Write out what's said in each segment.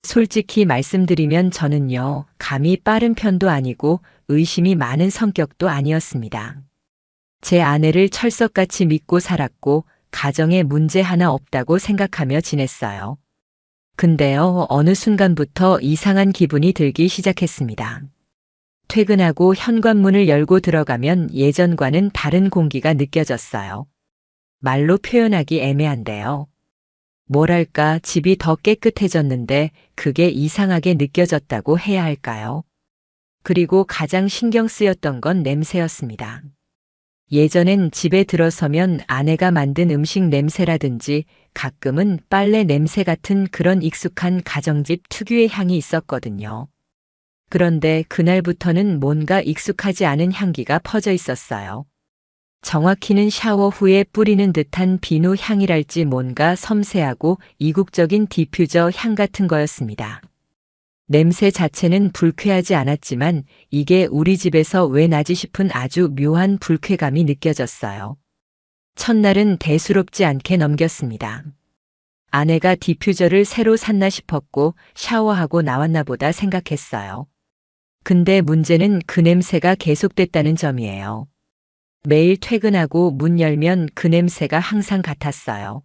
솔직히 말씀드리면 저는요, 감이 빠른 편도 아니고 의심이 많은 성격도 아니었습니다. 제 아내를 철석같이 믿고 살았고 가정에 문제 하나 없다고 생각하며 지냈어요. 근데요, 어느 순간부터 이상한 기분이 들기 시작했습니다. 퇴근하고 현관문을 열고 들어가면 예전과는 다른 공기가 느껴졌어요. 말로 표현하기 애매한데요. 뭐랄까, 집이 더 깨끗해졌는데 그게 이상하게 느껴졌다고 해야 할까요? 그리고 가장 신경 쓰였던 건 냄새였습니다. 예전엔 집에 들어서면 아내가 만든 음식 냄새라든지 가끔은 빨래 냄새 같은 그런 익숙한 가정집 특유의 향이 있었거든요. 그런데 그날부터는 뭔가 익숙하지 않은 향기가 퍼져 있었어요. 정확히는 샤워 후에 뿌리는 듯한 비누 향이랄지 뭔가 섬세하고 이국적인 디퓨저 향 같은 거였습니다. 냄새 자체는 불쾌하지 않았지만 이게 우리 집에서 왜 나지 싶은 아주 묘한 불쾌감이 느껴졌어요. 첫날은 대수롭지 않게 넘겼습니다. 아내가 디퓨저를 새로 샀나 싶었고 샤워하고 나왔나 보다 생각했어요. 근데 문제는 그 냄새가 계속됐다는 점이에요. 매일 퇴근하고 문 열면 그 냄새가 항상 같았어요.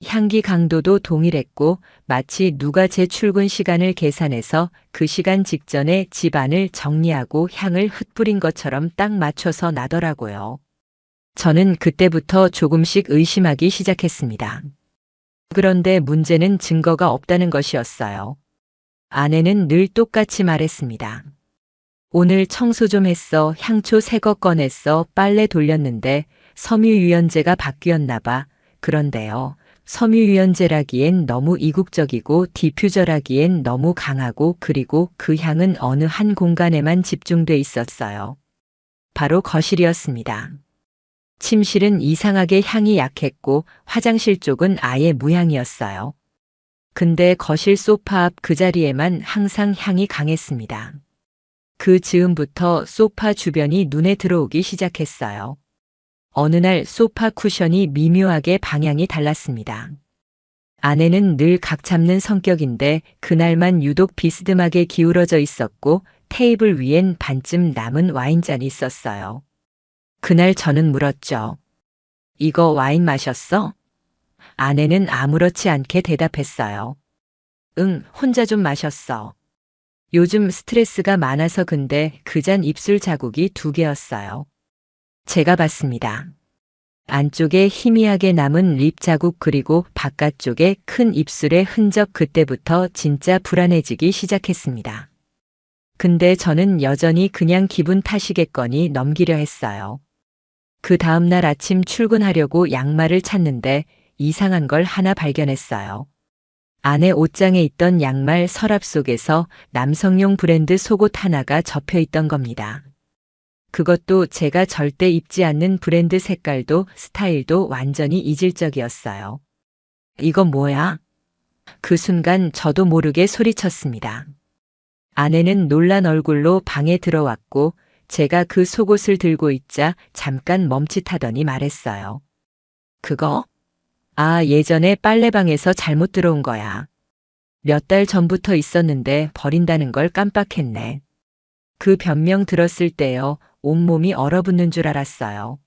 향기 강도도 동일했고 마치 누가 제 출근 시간을 계산해서 그 시간 직전에 집 안을 정리하고 향을 흩뿌린 것처럼 딱 맞춰서 나더라고요. 저는 그때부터 조금씩 의심하기 시작했습니다. 그런데 문제는 증거가 없다는 것이었어요. 아내는 늘 똑같이 말했습니다. 오늘 청소 좀 했어. 향초 새 거 꺼냈어. 빨래 돌렸는데 섬유유연제가 바뀌었나 봐. 그런데요. 섬유유연제라기엔 너무 이국적이고 디퓨저라기엔 너무 강하고 그리고 그 향은 어느 한 공간에만 집중돼 있었어요. 바로 거실이었습니다. 침실은 이상하게 향이 약했고 화장실 쪽은 아예 무향이었어요. 근데 거실 소파 앞 그 자리에만 항상 향이 강했습니다. 그 즈음부터 소파 주변이 눈에 들어오기 시작했어요. 어느 날 소파 쿠션이 미묘하게 방향이 달랐습니다. 아내는 늘 각 잡는 성격인데 그날만 유독 비스듬하게 기울어져 있었고 테이블 위엔 반쯤 남은 와인잔이 있었어요. 그날 저는 물었죠. 이거 와인 마셨어? 아내는 아무렇지 않게 대답했어요. 응, 혼자 좀 마셨어. 요즘 스트레스가 많아서 근데 그 잔 입술 자국이 2개였어요. 제가 봤습니다. 안쪽에 희미하게 남은 립 자국 그리고 바깥쪽에 큰 입술의 흔적 그때부터 진짜 불안해지기 시작했습니다. 근데 저는 여전히 그냥 기분 탓이겠거니 넘기려 했어요. 그 다음날 아침 출근하려고 양말을 찾는데 이상한 걸 하나 발견했어요. 아내 옷장에 있던 양말 서랍 속에서 남성용 브랜드 속옷 하나가 접혀 있던 겁니다. 그것도 제가 절대 입지 않는 브랜드 색깔도 스타일도 완전히 이질적이었어요. 이건 뭐야? 그 순간 저도 모르게 소리쳤습니다. 아내는 놀란 얼굴로 방에 들어왔고 제가 그 속옷을 들고 있자 잠깐 멈칫하더니 말했어요. 그거? 아, 예전에 빨래방에서 잘못 들어온 거야. 몇 달 전부터 있었는데 버린다는 걸 깜빡했네. 그 변명 들었을 때요, 온몸이 얼어붙는 줄 알았어요.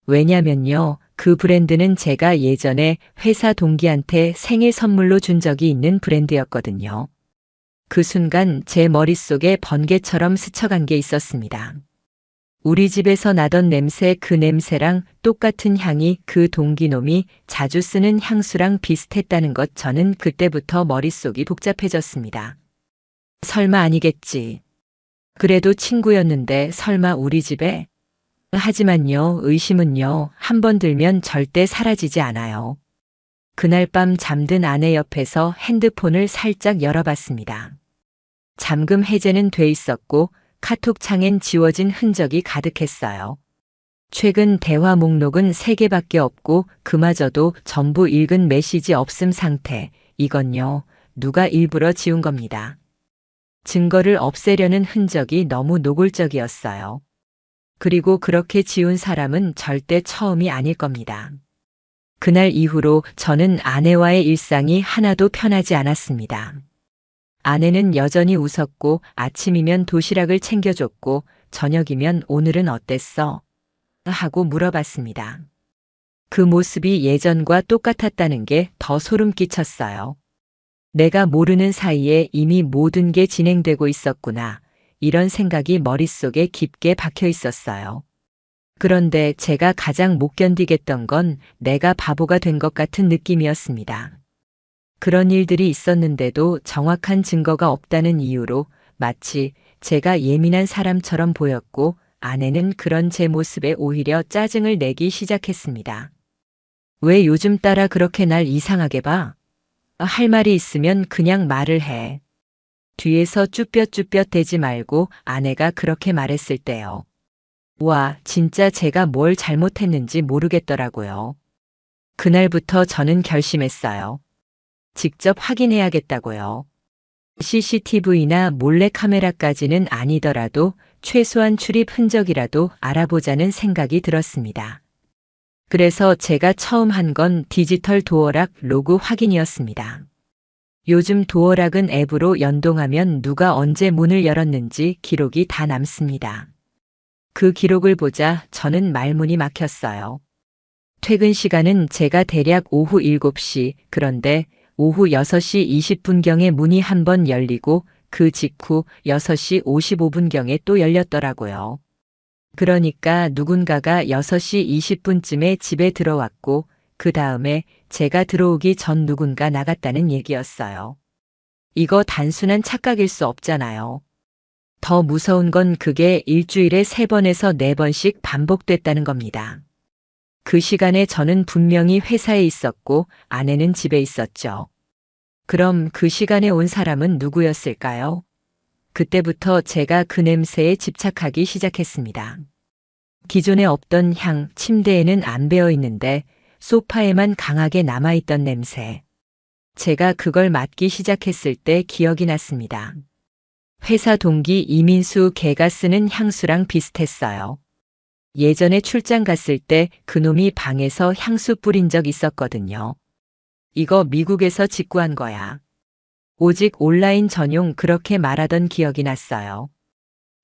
왜냐면요, 그 브랜드는 제가 예전에 회사 동기한테 생일 선물로 준 적이 있는 브랜드였거든요. 그 순간 제 머릿속에 번개처럼 스쳐간 게 있었습니다. 우리 집에서 나던 냄새 그 냄새랑 똑같은 향이 그 동기놈이 자주 쓰는 향수랑 비슷했다는 것 저는 그때부터 머릿속이 복잡해졌습니다. 설마 아니겠지. 그래도 친구였는데 설마 우리 집에? 하지만요, 의심은요, 한 번 들면 절대 사라지지 않아요. 그날 밤 잠든 아내 옆에서 핸드폰을 살짝 열어봤습니다. 잠금 해제는 돼 있었고 카톡 창엔 지워진 흔적이 가득했어요. 최근 대화 목록은 3개밖에 없고 그마저도 전부 읽은 메시지 없음 상태. 이건요, 누가 일부러 지운 겁니다. 증거를 없애려는 흔적이 너무 노골적이었어요. 그리고 그렇게 지운 사람은 절대 처음이 아닐 겁니다. 그날 이후로 저는 아내와의 일상이 하나도 편하지 않았습니다. 아내는 여전히 웃었고 아침이면 도시락을 챙겨줬고 저녁이면 오늘은 어땠어? 하고 물어봤습니다. 그 모습이 예전과 똑같았다는 게 더 소름 끼쳤어요. 내가 모르는 사이에 이미 모든 게 진행되고 있었구나. 이런 생각이 머릿속에 깊게 박혀 있었어요. 그런데 제가 가장 못 견디겠던 건 내가 바보가 된 것 같은 느낌이었습니다. 그런 일들이 있었는데도 정확한 증거가 없다는 이유로 마치 제가 예민한 사람처럼 보였고 아내는 그런 제 모습에 오히려 짜증을 내기 시작했습니다. 왜 요즘 따라 그렇게 날 이상하게 봐? 할 말이 있으면 그냥 말을 해. 뒤에서 쭈뼛쭈뼛 대지 말고 아내가 그렇게 말했을 때요. 와, 진짜 제가 뭘 잘못했는지 모르겠더라고요. 그날부터 저는 결심했어요. 직접 확인해야겠다고요. CCTV나 몰래카메라까지는 아니더라도 최소한 출입 흔적이라도 알아보자는 생각이 들었습니다. 그래서 제가 처음 한 건 디지털 도어락 로그 확인이었습니다. 요즘 도어락은 앱으로 연동하면 누가 언제 문을 열었는지 기록이 다 남습니다. 그 기록을 보자 저는 말문이 막혔어요. 퇴근 시간은 제가 대략 오후 7시, 그런데 오후 6시 20분경에 문이 한 번 열리고 그 직후 6시 55분경에 또 열렸더라고요. 그러니까 누군가가 6시 20분쯤에 집에 들어왔고 그 다음에 제가 들어오기 전 누군가 나갔다는 얘기였어요. 이거 단순한 착각일 수 없잖아요. 더 무서운 건 그게 일주일에 3번에서 4번씩 반복됐다는 겁니다. 그 시간에 저는 분명히 회사에 있었고 아내는 집에 있었죠. 그럼 그 시간에 온 사람은 누구였을까요? 그때부터 제가 그 냄새에 집착하기 시작했습니다. 기존에 없던 향, 침대에는 안 배어 있는데 소파에만 강하게 남아있던 냄새. 제가 그걸 맡기 시작했을 때 기억이 났습니다. 회사 동기 이민수 걔가 쓰는 향수랑 비슷했어요. 예전에 출장 갔을 때 그놈이 방에서 향수 뿌린 적 있었거든요. 이거 미국에서 직구한 거야. 오직 온라인 전용 그렇게 말하던 기억이 났어요.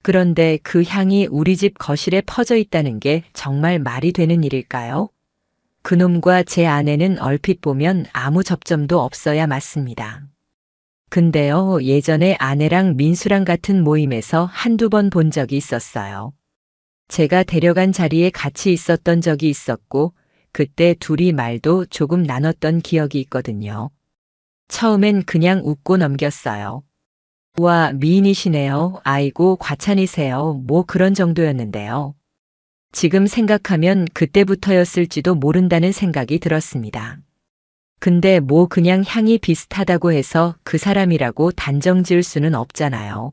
그런데 그 향이 우리 집 거실에 퍼져 있다는 게 정말 말이 되는 일일까요? 그놈과 제 아내는 얼핏 보면 아무 접점도 없어야 맞습니다. 근데요, 예전에 아내랑 민수랑 같은 모임에서 한두 번 본 적이 있었어요. 제가 데려간 자리에 같이 있었던 적이 있었고, 그때 둘이 말도 조금 나눴던 기억이 있거든요. 처음엔 그냥 웃고 넘겼어요. 와, 미인이시네요. 아이고, 과찬이세요. 뭐 그런 정도였는데요. 지금 생각하면 그때부터였을지도 모른다는 생각이 들었습니다. 근데 뭐 그냥 향이 비슷하다고 해서 그 사람이라고 단정 지을 수는 없잖아요.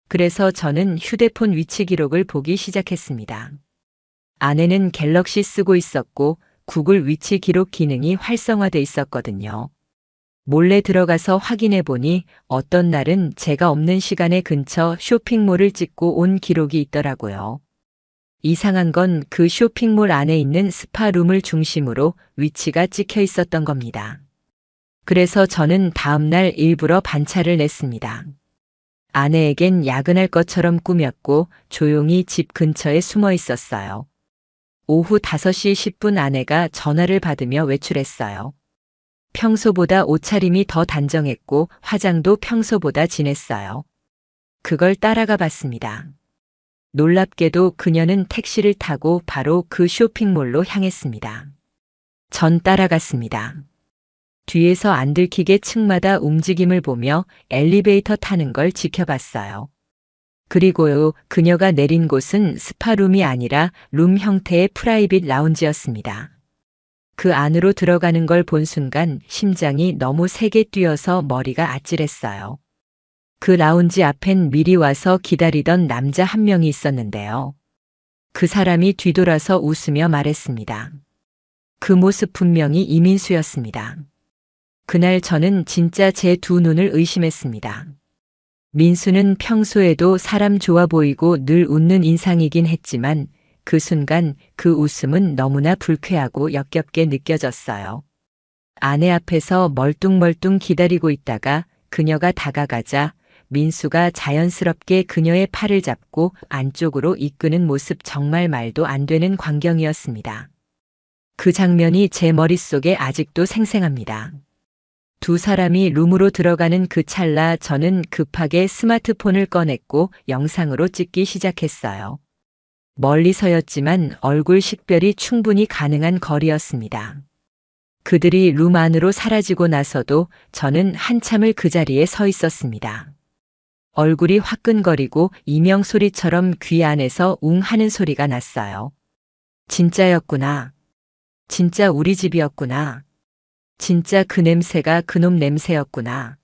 그래서 저는 휴대폰 위치 기록을 보기 시작했습니다. 아내는 갤럭시 쓰고 있었고 구글 위치 기록 기능이 활성화돼 있었거든요. 몰래 들어가서 확인해 보니 어떤 날은 제가 없는 시간에 근처 쇼핑몰을 찍고 온 기록이 있더라고요. 이상한 건 그 쇼핑몰 안에 있는 스파룸을 중심으로 위치가 찍혀 있었던 겁니다. 그래서 저는 다음날 일부러 반차를 냈습니다. 아내에겐 야근할 것처럼 꾸몄고 조용히 집 근처에 숨어 있었어요. 오후 5시 10분 아내가 전화를 받으며 외출했어요. 평소보다 옷차림이 더 단정했고 화장도 평소보다 진했어요. 그걸 따라가 봤습니다. 놀랍게도 그녀는 택시를 타고 바로 그 쇼핑몰로 향했습니다. 전 따라갔습니다. 뒤에서 안 들키게 층마다 움직임을 보며 엘리베이터 타는 걸 지켜봤어요. 그리고요, 그녀가 내린 곳은 스파룸이 아니라 룸 형태의 프라이빗 라운지였습니다. 그 안으로 들어가는 걸 본 순간 심장이 너무 세게 뛰어서 머리가 아찔했어요. 그 라운지 앞엔 미리 와서 기다리던 남자 한 명이 있었는데요. 그 사람이 뒤돌아서 웃으며 말했습니다. 그 모습 분명히 이민수였습니다. 그날 저는 진짜 제 두 눈을 의심했습니다. 민수는 평소에도 사람 좋아 보이고 늘 웃는 인상이긴 했지만 그 순간 그 웃음은 너무나 불쾌하고 역겹게 느껴졌어요. 아내 앞에서 멀뚱멀뚱 기다리고 있다가 그녀가 다가가자 민수가 자연스럽게 그녀의 팔을 잡고 안쪽으로 이끄는 모습, 정말 말도 안 되는 광경이었습니다. 그 장면이 제 머릿속에 아직도 생생합니다. 두 사람이 룸으로 들어가는 그 찰나 저는 급하게 스마트폰을 꺼냈고 영상으로 찍기 시작했어요. 멀리서였지만 얼굴 식별이 충분히 가능한 거리였습니다. 그들이 룸 안으로 사라지고 나서도 저는 한참을 그 자리에 서 있었습니다. 얼굴이 화끈거리고 이명 소리처럼 귀 안에서 웅 하는 소리가 났어요. 진짜였구나. 진짜 우리 집이었구나. 진짜 그 냄새가 그놈 냄새였구나.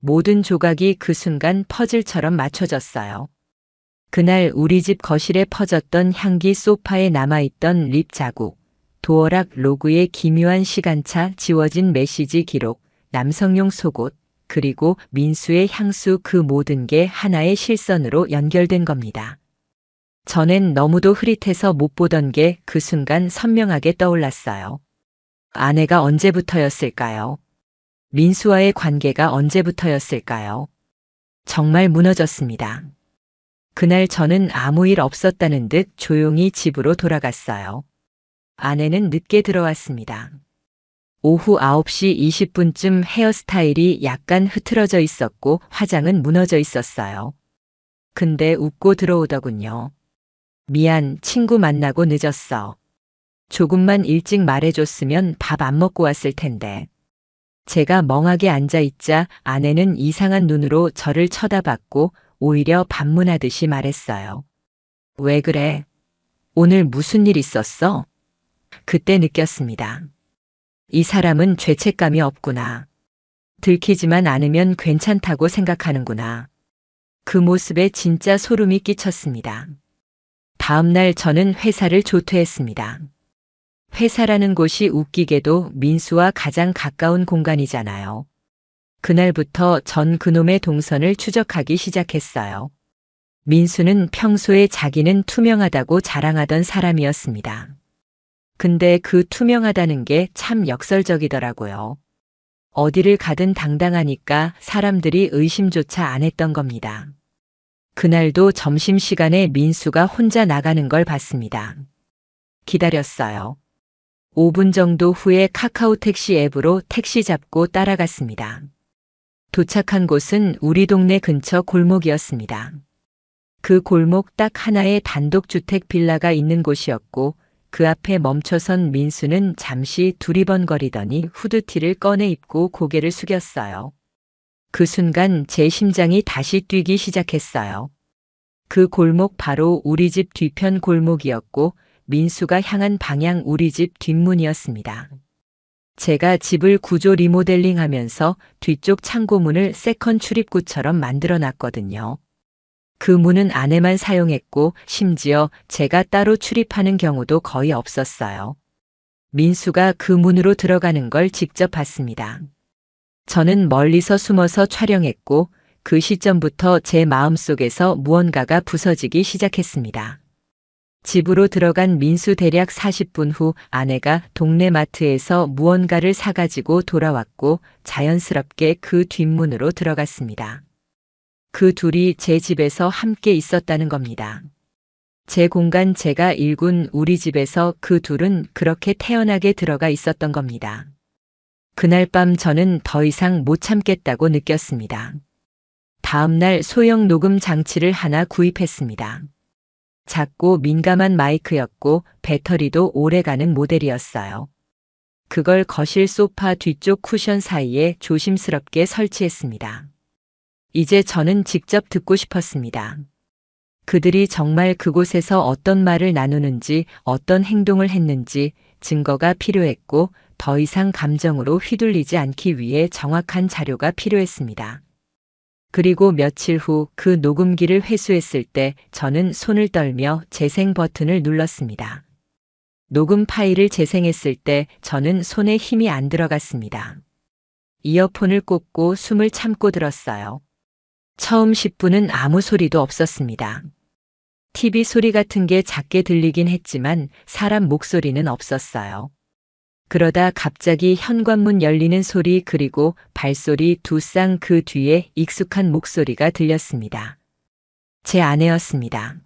모든 조각이 그 순간 퍼즐처럼 맞춰졌어요. 그날 우리 집 거실에 퍼졌던 향기, 소파에 남아있던 립 자국, 도어락 로그의 기묘한 시간차, 지워진 메시지 기록, 남성용 속옷, 그리고 민수의 향수, 그 모든 게 하나의 실선으로 연결된 겁니다. 전엔 너무도 흐릿해서 못 보던 게 그 순간 선명하게 떠올랐어요. 아내가 언제부터였을까요? 민수와의 관계가 언제부터였을까요? 정말 무너졌습니다. 그날 저는 아무 일 없었다는 듯 조용히 집으로 돌아갔어요. 아내는 늦게 들어왔습니다. 오후 9시 20분쯤 헤어스타일이 약간 흐트러져 있었고 화장은 무너져 있었어요. 근데 웃고 들어오더군요. 미안, 친구 만나고 늦었어. 조금만 일찍 말해줬으면 밥 안 먹고 왔을 텐데. 제가 멍하게 앉아있자 아내는 이상한 눈으로 저를 쳐다봤고 오히려 반문하듯이 말했어요. 왜 그래? 오늘 무슨 일 있었어? 그때 느꼈습니다. 이 사람은 죄책감이 없구나. 들키지만 않으면 괜찮다고 생각하는구나. 그 모습에 진짜 소름이 끼쳤습니다. 다음 날 저는 회사를 조퇴했습니다. 회사라는 곳이 웃기게도 민수와 가장 가까운 공간이잖아요. 그날부터 전 그놈의 동선을 추적하기 시작했어요. 민수는 평소에 자기는 투명하다고 자랑하던 사람이었습니다. 근데 그 투명하다는 게 참 역설적이더라고요. 어디를 가든 당당하니까 사람들이 의심조차 안 했던 겁니다. 그날도 점심시간에 민수가 혼자 나가는 걸 봤습니다. 기다렸어요. 5분 정도 후에 카카오 택시 앱으로 택시 잡고 따라갔습니다. 도착한 곳은 우리 동네 근처 골목이었습니다. 그 골목 딱 하나의 단독주택 빌라가 있는 곳이었고 그 앞에 멈춰선 민수는 잠시 두리번거리더니 후드티를 꺼내 입고 고개를 숙였어요. 그 순간 제 심장이 다시 뛰기 시작했어요. 그 골목 바로 우리 집 뒤편 골목이었고 민수가 향한 방향 우리 집 뒷문이었습니다. 제가 집을 구조 리모델링하면서 뒤쪽 창고문을 세컨 출입구처럼 만들어 놨거든요. 그 문은 아내만 사용했고 심지어 제가 따로 출입하는 경우도 거의 없었어요. 민수가 그 문으로 들어가는 걸 직접 봤습니다. 저는 멀리서 숨어서 촬영했고 그 시점부터 제 마음속에서 무언가가 부서지기 시작했습니다. 집으로 들어간 민수 대략 40분 후 아내가 동네 마트에서 무언가를 사가지고 돌아왔고 자연스럽게 그 뒷문으로 들어갔습니다. 그 둘이 제 집에서 함께 있었다는 겁니다. 제 공간, 제가 일군 우리 집에서 그 둘은 그렇게 태연하게 들어가 있었던 겁니다. 그날 밤 저는 더 이상 못 참겠다고 느꼈습니다. 다음 날 소형 녹음 장치를 하나 구입했습니다. 작고 민감한 마이크였고 배터리도 오래가는 모델이었어요. 그걸 거실 소파 뒤쪽 쿠션 사이에 조심스럽게 설치했습니다. 이제 저는 직접 듣고 싶었습니다. 그들이 정말 그곳에서 어떤 말을 나누는지, 어떤 행동을 했는지 증거가 필요했고 더 이상 감정으로 휘둘리지 않기 위해 정확한 자료가 필요했습니다. 그리고 며칠 후 그 녹음기를 회수했을 때 저는 손을 떨며 재생 버튼을 눌렀습니다. 녹음 파일을 재생했을 때 저는 손에 힘이 안 들어갔습니다. 이어폰을 꽂고 숨을 참고 들었어요. 처음 10분은 아무 소리도 없었습니다. TV 소리 같은 게 작게 들리긴 했지만 사람 목소리는 없었어요. 그러다 갑자기 현관문 열리는 소리 그리고 발소리 두 쌍 그 뒤에 익숙한 목소리가 들렸습니다. 제 아내였습니다.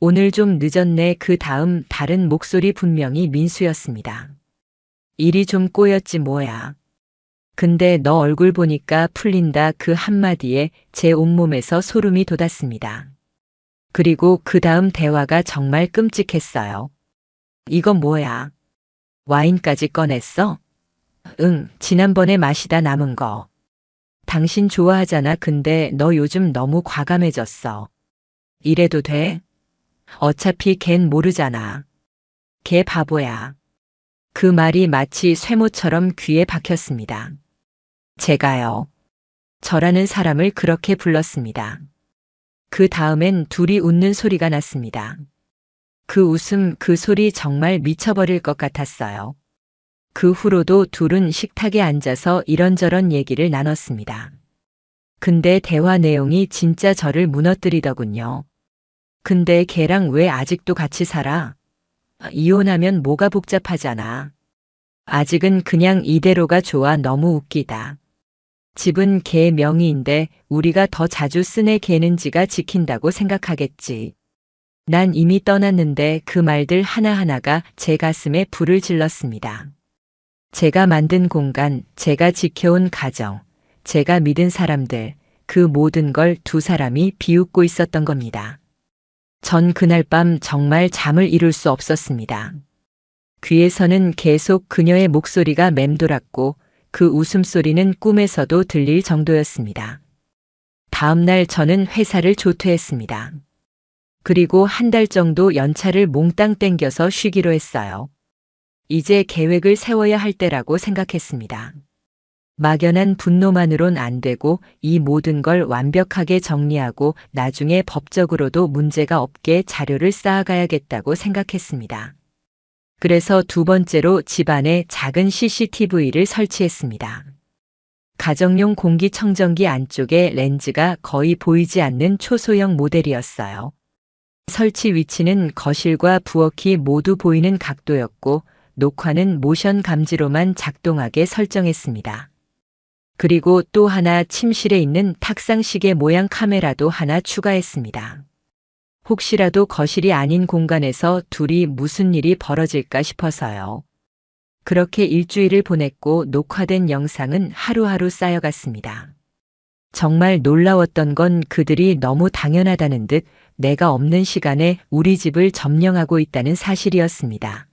오늘 좀 늦었네. 그 다음 다른 목소리 분명히 민수였습니다. 일이 좀 꼬였지 뭐야. 근데 너 얼굴 보니까 풀린다. 그 한마디에 제 온몸에서 소름이 돋았습니다. 그리고 그 다음 대화가 정말 끔찍했어요. 이건 뭐야? 와인까지 꺼냈어? 응, 지난번에 마시다 남은 거. 당신 좋아하잖아. 근데 너 요즘 너무 과감해졌어. 이래도 돼? 어차피 걘 모르잖아. 걔 바보야. 그 말이 마치 쇠모처럼 귀에 박혔습니다. 제가요. 저라는 사람을 그렇게 불렀습니다. 그 다음엔 둘이 웃는 소리가 났습니다. 그 웃음, 그 소리 정말 미쳐버릴 것 같았어요. 그 후로도 둘은 식탁에 앉아서 이런저런 얘기를 나눴습니다. 근데 대화 내용이 진짜 저를 무너뜨리더군요. 근데 걔랑 왜 아직도 같이 살아? 이혼하면 뭐가 복잡하잖아. 아직은 그냥 이대로가 좋아. 너무 웃기다. 집은 걔 명의인데 우리가 더 자주 쓰네. 걔는 지가 지킨다고 생각하겠지. 난 이미 떠났는데. 그 말들 하나하나가 제 가슴에 불을 질렀습니다. 제가 만든 공간, 제가 지켜온 가정, 제가 믿은 사람들, 그 모든 걸 두 사람이 비웃고 있었던 겁니다. 전 그날 밤 정말 잠을 이룰 수 없었습니다. 귀에서는 계속 그녀의 목소리가 맴돌았고 그 웃음소리는 꿈에서도 들릴 정도였습니다. 다음 날 저는 회사를 조퇴했습니다. 그리고 한 달 정도 연차를 몽땅 땡겨서 쉬기로 했어요. 이제 계획을 세워야 할 때라고 생각했습니다. 막연한 분노만으론 안 되고 이 모든 걸 완벽하게 정리하고 나중에 법적으로도 문제가 없게 자료를 쌓아가야겠다고 생각했습니다. 그래서 두 번째로 집안에 작은 CCTV를 설치했습니다. 가정용 공기청정기 안쪽에 렌즈가 거의 보이지 않는 초소형 모델이었어요. 설치 위치는 거실과 부엌이 모두 보이는 각도였고 녹화는 모션 감지로만 작동하게 설정했습니다. 그리고 또 하나 침실에 있는 탁상시계 모양 카메라도 하나 추가했습니다. 혹시라도 거실이 아닌 공간에서 둘이 무슨 일이 벌어질까 싶어서요. 그렇게 일주일을 보냈고 녹화된 영상은 하루하루 쌓여갔습니다. 정말 놀라웠던 건 그들이 너무 당연하다는 듯 내가 없는 시간에 우리 집을 점령하고 있다는 사실이었습니다.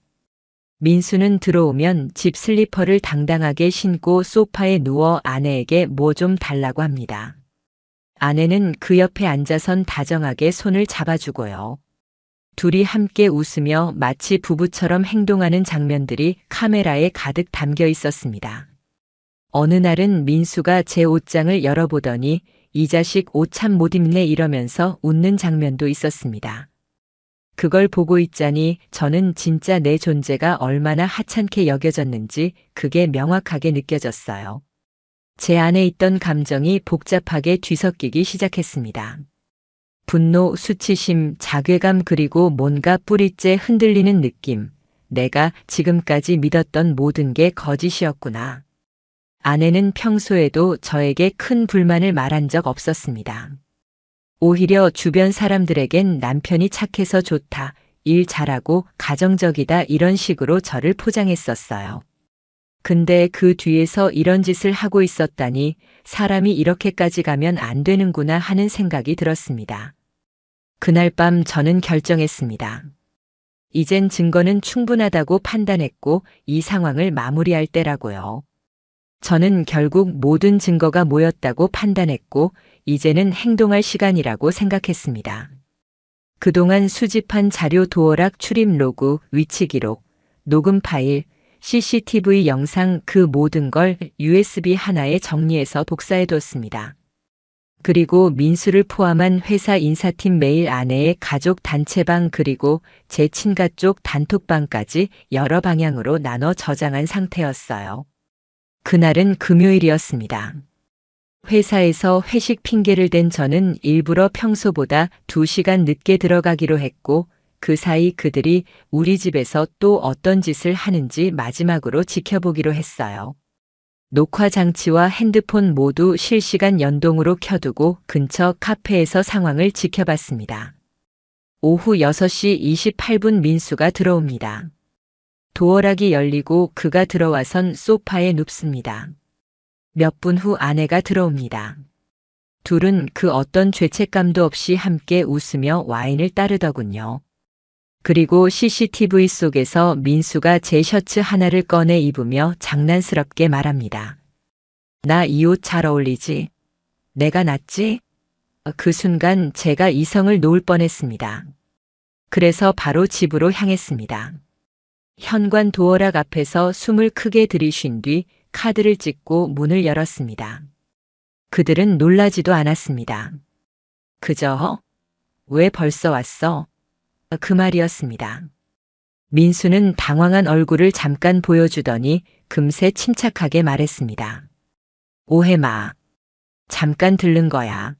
민수는 들어오면 집 슬리퍼를 당당하게 신고 소파에 누워 아내에게 뭐 좀 달라고 합니다. 아내는 그 옆에 앉아선 다정하게 손을 잡아주고요. 둘이 함께 웃으며 마치 부부처럼 행동하는 장면들이 카메라에 가득 담겨 있었습니다. 어느 날은 민수가 제 옷장을 열어보더니 이 자식 옷 참 못 입네 이러면서 웃는 장면도 있었습니다. 그걸 보고 있자니 저는 진짜 내 존재가 얼마나 하찮게 여겨졌는지 그게 명확하게 느껴졌어요. 제 안에 있던 감정이 복잡하게 뒤섞이기 시작했습니다. 분노, 수치심, 자괴감 그리고 뭔가 뿌리째 흔들리는 느낌. 내가 지금까지 믿었던 모든 게 거짓이었구나. 아내는 평소에도 저에게 큰 불만을 말한 적 없었습니다. 오히려 주변 사람들에겐 남편이 착해서 좋다, 일 잘하고 가정적이다 이런 식으로 저를 포장했었어요. 근데 그 뒤에서 이런 짓을 하고 있었다니 사람이 이렇게까지 가면 안 되는구나 하는 생각이 들었습니다. 그날 밤 저는 결정했습니다. 이젠 증거는 충분하다고 판단했고 이 상황을 마무리할 때라고요. 저는 결국 모든 증거가 모였다고 판단했고 이제는 행동할 시간이라고 생각했습니다. 그동안 수집한 자료 도어락 출입 로그, 위치 기록, 녹음 파일, CCTV 영상 그 모든 걸 USB 하나에 정리해서 복사해뒀습니다. 그리고 민수를 포함한 회사 인사팀 메일 아내의 가족 단체방 그리고 제 친가 쪽 단톡방까지 여러 방향으로 나눠 저장한 상태였어요. 그날은 금요일이었습니다. 회사에서 회식 핑계를 댄 저는 일부러 평소보다 2시간 늦게 들어가기로 했고 그 사이 그들이 우리 집에서 또 어떤 짓을 하는지 마지막으로 지켜보기로 했어요. 녹화 장치와 핸드폰 모두 실시간 연동으로 켜두고 근처 카페에서 상황을 지켜봤습니다. 오후 6시 28분 민수가 들어옵니다. 도어락이 열리고 그가 들어와선 소파에 눕습니다. 몇 분 후 아내가 들어옵니다. 둘은 그 어떤 죄책감도 없이 함께 웃으며 와인을 따르더군요. 그리고 CCTV 속에서 민수가 제 셔츠 하나를 꺼내 입으며 장난스럽게 말합니다. 나 이 옷 잘 어울리지? 내가 낫지? 그 순간 제가 이성을 놓을 뻔했습니다. 그래서 바로 집으로 향했습니다. 현관 도어락 앞에서 숨을 크게 들이쉰 뒤 카드를 찍고 문을 열었습니다. 그들은 놀라지도 않았습니다. 그저 왜 벌써 왔어? 그 말이었습니다. 민수는 당황한 얼굴을 잠깐 보여주더니 금세 침착하게 말했습니다. 오해 마. 잠깐 들른 거야.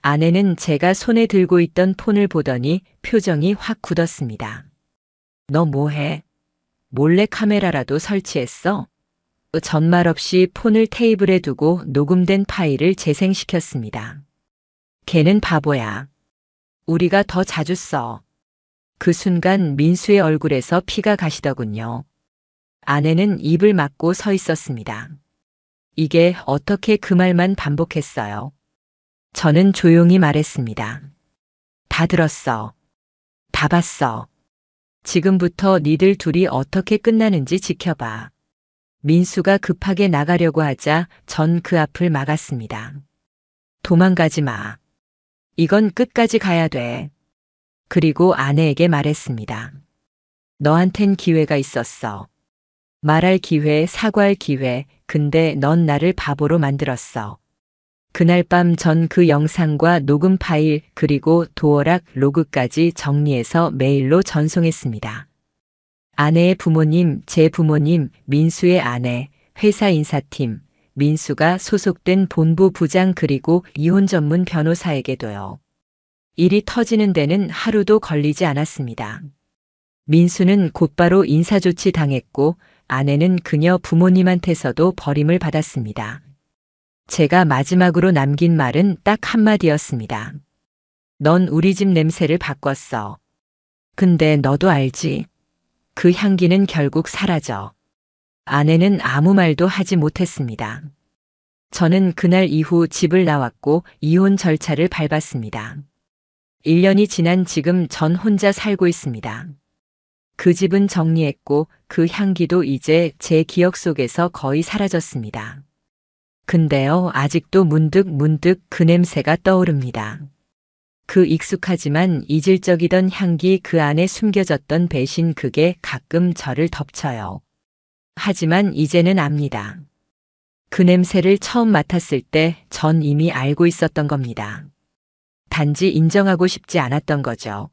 아내는 제가 손에 들고 있던 폰을 보더니 표정이 확 굳었습니다. 너 뭐해? 몰래 카메라라도 설치했어? 전말 없이 폰을 테이블에 두고 녹음된 파일을 재생시켰습니다. 걔는 바보야. 우리가 더 자주 써. 그 순간 민수의 얼굴에서 피가 가시더군요. 아내는 입을 막고 서 있었습니다. 이게 어떻게 그 말만 반복했어요. 저는 조용히 말했습니다. 다 들었어. 다 봤어. 지금부터 니들 둘이 어떻게 끝나는지 지켜봐. 민수가 급하게 나가려고 하자 전 그 앞을 막았습니다. 도망가지 마. 이건 끝까지 가야 돼. 그리고 아내에게 말했습니다. 너한텐 기회가 있었어. 말할 기회, 사과할 기회, 근데 넌 나를 바보로 만들었어. 그날 밤 전 그 영상과 녹음 파일 그리고 도어락 로그까지 정리해서 메일로 전송했습니다. 아내의 부모님, 제 부모님, 민수의 아내, 회사 인사팀, 민수가 소속된 본부 부장 그리고 이혼 전문 변호사에게도요. 일이 터지는 데는 하루도 걸리지 않았습니다. 민수는 곧바로 인사조치 당했고 아내는 그녀 부모님한테서도 버림을 받았습니다. 제가 마지막으로 남긴 말은 딱 한마디였습니다. 넌 우리 집 냄새를 바꿨어. 근데 너도 알지? 그 향기는 결국 사라져. 아내는 아무 말도 하지 못했습니다. 저는 그날 이후 집을 나왔고 이혼 절차를 밟았습니다. 1년이 지난 지금 전 혼자 살고 있습니다. 그 집은 정리했고 그 향기도 이제 제 기억 속에서 거의 사라졌습니다. 근데요, 아직도 문득 그 냄새가 떠오릅니다. 그 익숙하지만 이질적이던 향기 그 안에 숨겨졌던 배신 그게 가끔 저를 덮쳐요. 하지만 이제는 압니다. 그 냄새를 처음 맡았을 때 전 이미 알고 있었던 겁니다. 단지 인정하고 싶지 않았던 거죠.